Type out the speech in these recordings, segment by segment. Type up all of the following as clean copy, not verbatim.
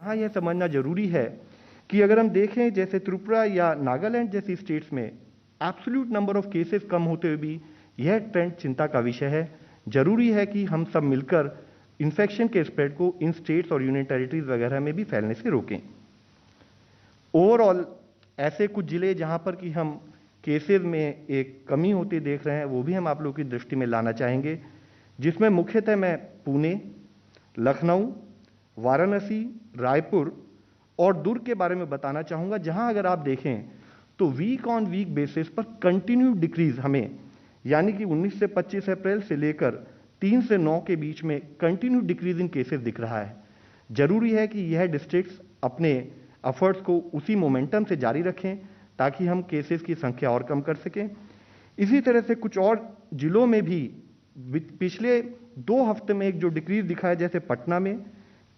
हाँ, यह समझना जरूरी है कि अगर हम देखें जैसे त्रिपुरा या नागालैंड जैसी स्टेट्स में एब्सोल्यूट नंबर ऑफ केसेस कम होते हुए भी यह ट्रेंड चिंता का विषय है। जरूरी है कि हम सब मिलकर इन्फेक्शन के स्प्रेड को इन स्टेट्स और यूनियन टेरिटरीज वगैरह में भी फैलने से रोकें। ओवरऑल ऐसे कुछ जिले जहां पर कि हम केसेस में एक कमी होती देख रहे हैं, वो भी हम आप लोगों की दृष्टि में लाना चाहेंगे, जिसमें मुख्यतः मैं पुणे, लखनऊ, वाराणसी, रायपुर और दुर्ग के बारे में बताना चाहूंगा, जहां अगर आप देखें तो वीक ऑन वीक बेसिस पर कंटिन्यू डिक्रीज हमें, यानी कि 19 से 25 अप्रैल से लेकर 3 से 9 के बीच में कंटिन्यू डिक्रीज इन केसेस दिख रहा है। जरूरी है कि यह डिस्ट्रिक्ट्स अपने एफर्ट्स को उसी मोमेंटम से जारी रखें ताकि हम केसेस की संख्या और कम कर सकें। इसी तरह से कुछ और जिलों में भी पिछले 2 हफ्ते में एक जो डिक्रीज दिखा है, जैसे पटना में,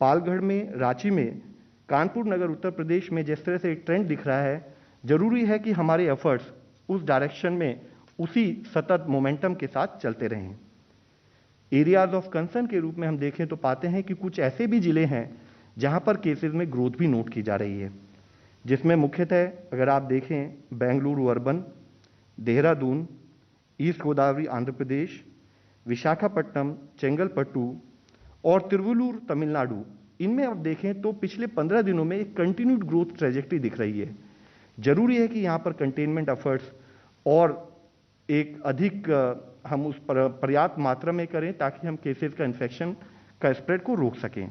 पालगढ़ में, रांची में, कानपुर नगर उत्तर प्रदेश में जिस तरह से एक ट्रेंड दिख रहा है, जरूरी है कि हमारे एफर्ट्स उस डायरेक्शन में उसी सतत मोमेंटम के साथ चलते रहें। एरियाज ऑफ कंसर्न के रूप में हम देखें तो पाते हैं कि कुछ ऐसे भी जिले हैं जहां पर केसेस में ग्रोथ भी नोट की जा रही है, जिसमें मुख्यतः अगर आप देखें बेंगलुरु अर्बन, देहरादून, ईस्ट गोदावरी आंध्र प्रदेश, विशाखापट्टनम, चेंगलपट्टू और तिरुवल्लुर तमिलनाडु, इनमें आप देखें तो पिछले 15 दिनों में एक कंटिन्यूड ग्रोथ ट्रेजेक्टरी दिख रही है। जरूरी है कि यहां पर कंटेनमेंट एफर्ट्स और एक अधिक हम उस पर पर्याप्त मात्रा में करें ताकि हम केसेस का इन्फेक्शन का स्प्रेड को रोक सकें।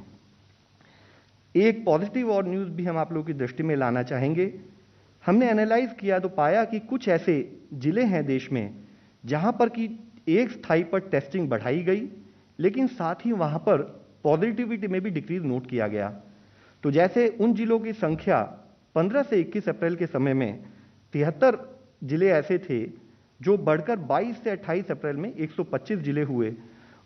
एक पॉजिटिव और न्यूज़ भी हम आप लोगों की दृष्टि में लाना चाहेंगे। हमने एनालाइज किया तो पाया कि कुछ ऐसे जिले हैं देश में जहां पर कि एक स्थाई पर टेस्टिंग बढ़ाई गई, लेकिन साथ ही वहां पर पॉजिटिविटी में भी डिक्रीज नोट किया गया। तो जैसे उन जिलों की संख्या 15 से 21 अप्रैल के समय में 73 जिले ऐसे थे जो बढ़कर 22 से 28 अप्रैल में 125 जिले हुए,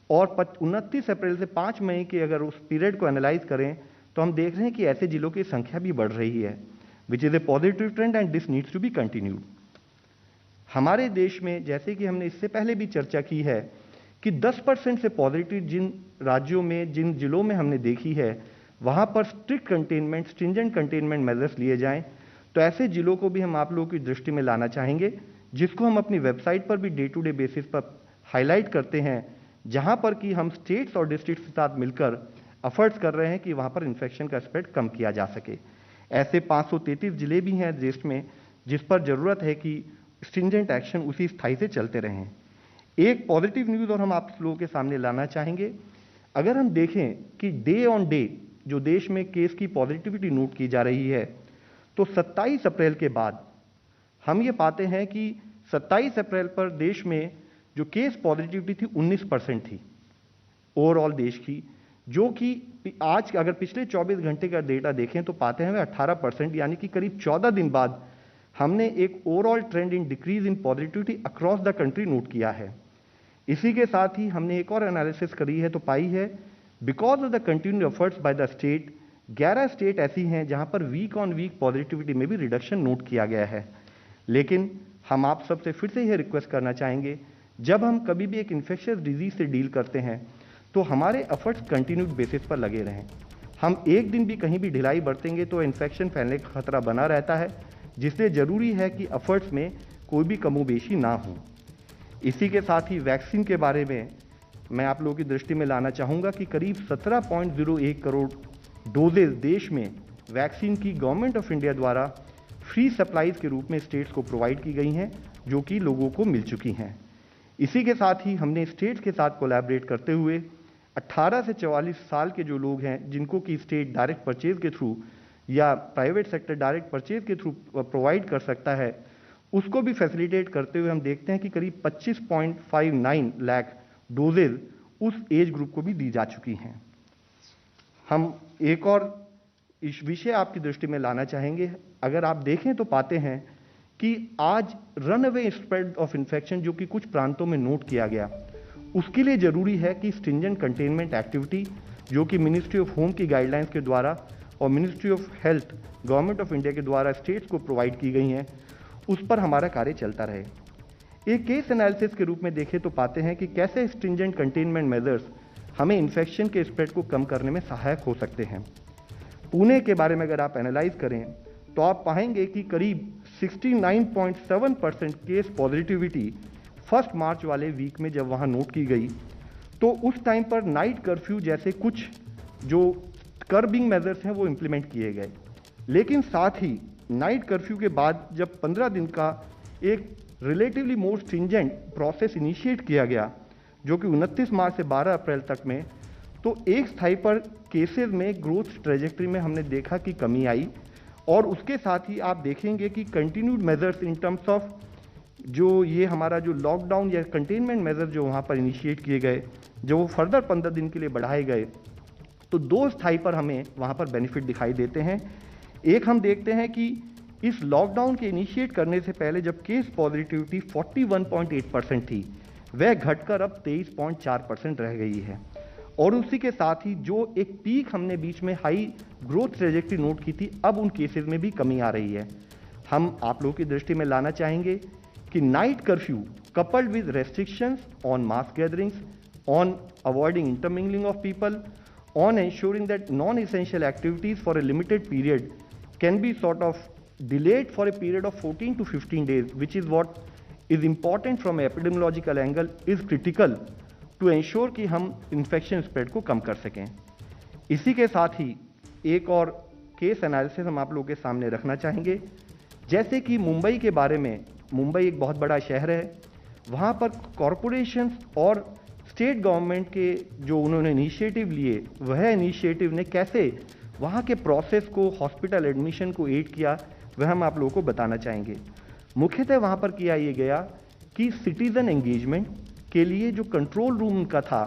और 29 अप्रैल से 5 मई के अगर उस पीरियड को एनालाइज करें तो हम देख रहे हैं कि ऐसे जिलों की संख्या भी बढ़ रही है, which is a positive trend and this needs to be continued. हमारे देश में जैसे कि हमने इससे पहले भी चर्चा की है कि 10% से पॉजिटिव जिन राज्यों में, जिन जिलों में हमने देखी है, वहां पर strict containment, stringent containment measures लिए जाएं। तो ऐसे जिलों को भी हम आप लोगों की दृष्टि में लाना चाहेंगे, जिसको हम अपनी वेबसाइट पर भी डे टू डे बेसिस पर हाईलाइट करते हैं, जहां पर कि हम स्टेट्स और डिस्ट्रिक्ट्स के साथ मिलकर एफर्ट्स कर रहे हैं कि वहां पर इन्फेक्शन का स्प्रेड कम किया जा सके। ऐसे 533 जिले भी हैं देश में जिस पर जरूरत है कि स्ट्रिंजेंट एक्शन उसी स्थाई से चलते रहें। एक पॉजिटिव न्यूज़ और हम आप लोगों के सामने लाना चाहेंगे। अगर हम देखें कि डे ऑन डे जो देश में केस की पॉजिटिविटी नोट की जा रही है, तो 27 अप्रैल के बाद हम ये पाते हैं कि 27 अप्रैल पर देश में जो केस पॉजिटिविटी थी 19% थी ओवरऑल देश की, जो कि आज अगर पिछले 24 घंटे का डेटा देखें तो पाते हैं 18%, यानी कि करीब 14 दिन बाद हमने एक overall trend in decrease in positivity across the country note किया है। इसी के साथ ही हमने एक और एनालिसिस करी है तो पाई है because of the continued efforts by the state, 11 state ऐसी हैं जहां पर वीक ऑन वीक पॉजिटिविटी में भी रिडक्शन नोट किया गया है। लेकिन हम आप सबसे फिर से यह रिक्वेस्ट करना चाहेंगे, जब हम कभी भी एक इन्फेक्शियस डिजीज से डील करते हैं तो हमारे एफर्ट्स कंटिन्यूड बेसिस पर लगे रहें। हम एक दिन भी कहीं भी ढिलाई बरतेंगे तो इन्फेक्शन फैलने का खतरा बना रहता है, जिसलिए जरूरी है कि एफर्ट्स में कोई भी कमोबेशी ना हो। इसी के साथ ही वैक्सीन के बारे में मैं आप लोगों की दृष्टि में लाना चाहूँगा कि करीब 17.01 करोड़ डोजेज देश में वैक्सीन की गवर्नमेंट ऑफ इंडिया द्वारा फ्री सप्लाईज के रूप में स्टेट्स को प्रोवाइड की गई हैं, जो कि लोगों को मिल चुकी हैं। इसी के साथ ही हमने स्टेट्स के साथ कोलैबोरेट करते हुए 18 से 44 साल के जो लोग हैं जिनको कि स्टेट डायरेक्ट परचेज के थ्रू या प्राइवेट सेक्टर डायरेक्ट परचेज के थ्रू प्रोवाइड कर सकता है, उसको भी फैसिलिटेट करते हुए हम देखते हैं कि करीब 25.59 लाख डोजेज उस एज ग्रुप को भी दी जा चुकी हैं। हम एक और इस विषय आपकी दृष्टि में लाना चाहेंगे। अगर आप देखें तो पाते हैं कि आज रनअवे स्प्रेड ऑफ इन्फेक्शन जो कि कुछ प्रांतों में नोट किया गया, उसके लिए जरूरी है कि स्ट्रिंजेंट कंटेनमेंट एक्टिविटी जो कि मिनिस्ट्री ऑफ होम की गाइडलाइंस के द्वारा और ministry of health government of India के द्वारा स्टेट्स को प्रोवाइड की गई हैं, उस पर हमारा कार्य चलता रहे। एक केस एनालिसिस के रूप में देखें तो पाते हैं कि कैसे स्ट्रिंजेंट कंटेनमेंट मेजर्स हमें इन्फेक्शन के स्प्रेड को कम करने में सहायक हो सकते हैं। पुणे के बारे में अगर आप एनालाइज करें तो आप पाएंगे कि करीब 69.7% केस पॉजिटिविटी 1 मार्च वाले वीक में जब वहाँ नोट की गई, तो उस टाइम पर नाइट कर्फ्यू जैसे कुछ जो कर्बिंग मेजर्स हैं वो इम्प्लीमेंट किए गए। लेकिन साथ ही नाइट कर्फ्यू के बाद जब 15 दिन का एक रिलेटिवली मोर स्ट्रिंजेंट प्रोसेस इनिशिएट किया गया, जो कि 29 मार्च से 12 अप्रैल तक में, तो एक स्थाई पर केसेस में ग्रोथ ट्रेजेक्ट्री में हमने देखा कि कमी आई। और उसके साथ ही आप देखेंगे कि continued measures in terms of जो ये हमारा जो लॉकडाउन या कंटेनमेंट मेजर जो वहाँ पर इनिशिएट किए गए, जो वो फर्दर 15 दिन के लिए बढ़ाए गए, तो 2 स्थाई पर हमें वहाँ पर बेनिफिट दिखाई देते हैं। एक हम देखते हैं कि इस लॉकडाउन के इनिशिएट करने से पहले जब केस पॉजिटिविटी 41.8% थी, वह घटकर अब 23.4% रह गई है। और उसी के साथ ही जो एक पीक हमने बीच में हाई ग्रोथ ट्रेजेक्ट्री नोट की थी, अब उन केसेस में भी कमी आ रही है। हम आप लोगों की दृष्टि में लाना चाहेंगे कि night curfew coupled with restrictions on mass gatherings, on avoiding intermingling of people, on ensuring that non-essential activities for a limited period can be sort of delayed for a period of 14 to 15 days, which is what is important from an epidemiological angle, is critical to ensure कि हम infection spread को कम कर सकें। इसी के साथ ही एक और केस एनालिसिस हम आप लोगों के सामने रखना चाहेंगे। जैसे कि मुंबई के बारे में, मुंबई एक बहुत बड़ा शहर है, वहाँ पर कॉरपोरेशंस और स्टेट गवर्नमेंट के जो उन्होंने इनिशिएटिव लिए, वह इनिशिएटिव ने कैसे वहाँ के प्रोसेस को, हॉस्पिटल एडमिशन को एड किया, वह हम आप लोगों को बताना चाहेंगे। मुख्यतः वहाँ पर किया ये गया कि सिटीजन एंगेजमेंट के लिए जो कंट्रोल रूम उनका था,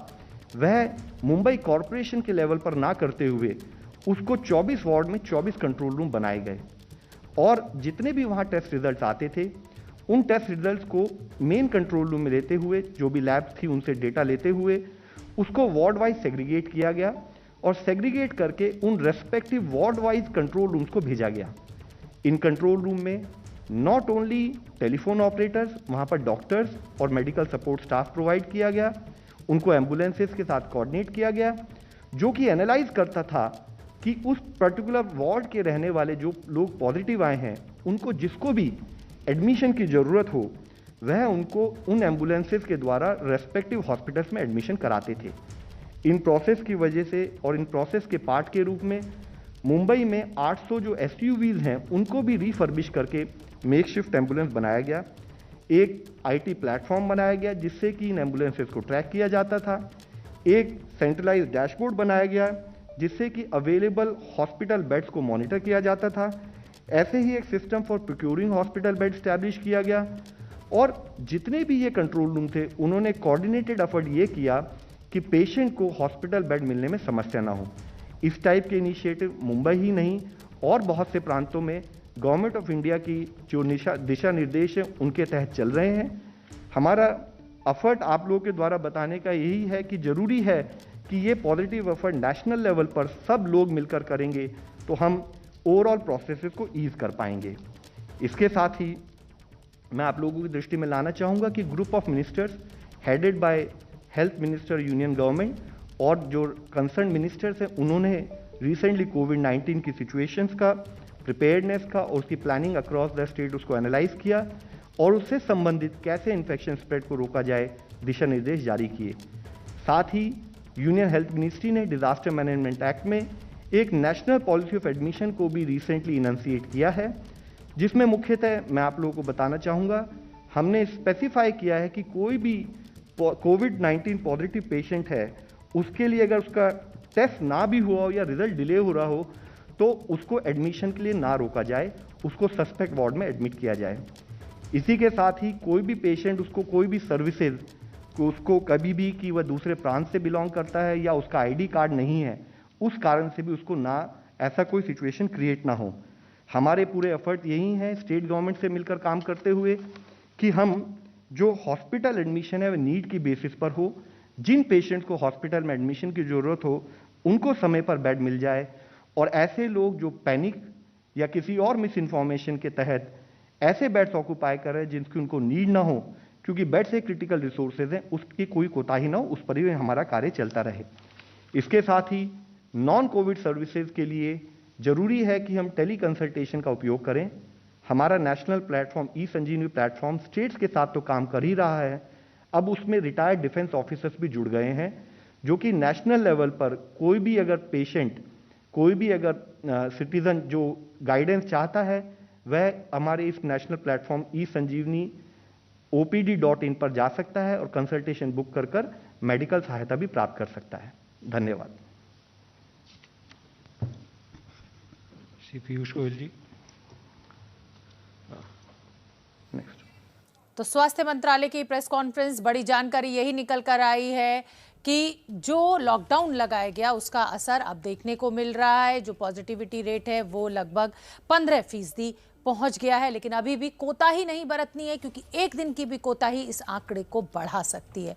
वह मुंबई कॉरपोरेशन के लेवल पर ना करते हुए उसको 24 वार्ड में 24 कंट्रोल रूम बनाए गए। और जितने भी वहाँ टेस्ट रिजल्ट आते थे, उन टेस्ट रिजल्ट्स को मेन कंट्रोल रूम में लेते हुए, जो भी लैब्स थी उनसे डेटा लेते हुए, उसको वार्ड वाइज सेग्रीगेट किया गया और सेग्रीगेट करके उन respective ward wise control rooms को भेजा गया। इन कंट्रोल रूम में नॉट ओनली टेलीफोन ऑपरेटर्स, वहाँ पर डॉक्टर्स और मेडिकल सपोर्ट स्टाफ प्रोवाइड किया गया, उनको एम्बुलेंसेस के साथ कोऑर्डिनेट किया गया, जो कि एनालाइज करता था कि उस पर्टिकुलर वार्ड के रहने वाले जो लोग पॉजिटिव आए हैं, उनको जिसको भी एडमिशन की ज़रूरत हो, वह उनको उन एम्बुलेंसेस के द्वारा रेस्पेक्टिव हॉस्पिटल्स में एडमिशन कराते थे। इन प्रोसेस की वजह से और इन प्रोसेस के पार्ट के रूप में मुंबई में 800 जो SUVs हैं, उनको भी रिफर्बिश करके मेकशिफ्ट एम्बुलेंस बनाया गया। एक IT प्लेटफॉर्म बनाया गया जिससे कि इन एम्बुलेंसेस को ट्रैक किया जाता था। एक सेंट्रलाइज डैशबोर्ड बनाया गया जिससे कि अवेलेबल हॉस्पिटल बेड्स को मॉनिटर किया जाता था। ऐसे ही एक system for procuring hospital bed establish किया गया। और जितने भी ये कंट्रोल रूम थे, उन्होंने कोऑर्डिनेटेड एफर्ट ये किया कि पेशेंट को हॉस्पिटल बेड मिलने में समस्या ना हो। इस टाइप के इनिशिएटिव मुंबई ही नहीं और बहुत से प्रांतों में गवर्नमेंट ऑफ इंडिया की जो दिशा निर्देश हैं, उनके तहत चल रहे हैं। हमारा एफर्ट आप लोगों के द्वारा बताने का यही है कि ज़रूरी है कि ये पॉजिटिव एफर्ट नेशनल लेवल पर सब लोग मिलकर करेंगे तो हम ओवरऑल प्रोसेसेस को ईज कर पाएंगे। इसके साथ ही मैं आप लोगों की दृष्टि में लाना चाहूँगा कि group of ministers headed by health minister, union government और जो कंसर्न मिनिस्टर्स हैं, उन्होंने रिसेंटली कोविड-19 की सिचुएशंस का, प्रिपेयर्डनेस का और उसकी प्लानिंग अक्रॉस द स्टेट उसको एनालाइज किया और उससे संबंधित कैसे इन्फेक्शन स्प्रेड को रोका जाए दिशा निर्देश जारी किए। साथ ही यूनियन हेल्थ मिनिस्ट्री ने डिजास्टर मैनेजमेंट एक्ट में एक नेशनल पॉलिसी ऑफ एडमिशन को भी रिसेंटली इनंसिएट किया है, जिसमें मुख्यतः मैं आप लोगों को बताना चाहूँगा, हमने स्पेसिफाई किया है कि कोई भी कोविड-19 पॉजिटिव पेशेंट है, उसके लिए अगर उसका टेस्ट ना भी हुआ हो या रिजल्ट डिले हो रहा हो, तो उसको एडमिशन के लिए ना रोका जाए, उसको सस्पेक्ट वार्ड में एडमिट किया जाए। इसी के साथ ही कोई भी पेशेंट, उसको कोई भी सर्विसेज उसको कभी भी कि वह दूसरे प्रांत से बिलोंग करता है या उसका ID कार्ड नहीं है, उस कारण से भी उसको ना ऐसा कोई सिचुएशन क्रिएट ना हो। हमारे पूरे एफर्ट यही हैं स्टेट गवर्नमेंट से मिलकर काम करते हुए कि हम जो हॉस्पिटल एडमिशन है वह नीड की बेसिस पर हो। जिन पेशेंट को हॉस्पिटल में एडमिशन की ज़रूरत हो, उनको समय पर बेड मिल जाए और ऐसे लोग जो पैनिक या किसी और मिस इन्फॉर्मेशन के तहत ऐसे बेड्स ऑक्यूपाई कर रहे हैं जिनकी उनको नीड ना हो, क्योंकि बेड्स एक क्रिटिकल रिसोर्सेज हैं, उसकी कोई कोताही ना हो, उस पर ही हमारा कार्य चलता रहे। इसके साथ ही नॉन कोविड सर्विसेज के लिए जरूरी है कि हम टेली कंसल्टेशन का उपयोग करें। हमारा नेशनल प्लेटफॉर्म ई संजीवनी प्लेटफॉर्म स्टेट्स के साथ तो काम कर ही रहा है, अब उसमें रिटायर्ड डिफेंस ऑफिसर्स भी जुड़ गए हैं, जो कि नेशनल लेवल पर कोई भी अगर पेशेंट, कोई भी अगर सिटीजन जो गाइडेंस चाहता है, वह हमारे इस नेशनल प्लेटफॉर्म ई संजीवनी opd.in पर जा सकता है और कंसल्टेशन बुक कर मेडिकल सहायता भी प्राप्त कर सकता है। धन्यवाद। श्री पीयूष गोयल जी। नेक्स्ट। तो स्वास्थ्य मंत्रालय की प्रेस कॉन्फ्रेंस, बड़ी जानकारी यही निकल कर आई है कि जो लॉकडाउन लगाया गया उसका असर अब देखने को मिल रहा है। जो पॉजिटिविटी रेट है वो लगभग 15% पहुंच गया है, लेकिन अभी भी कोताही नहीं बरतनी है, क्योंकि एक दिन की भी कोताही इस आंकड़े को बढ़ा सकती है।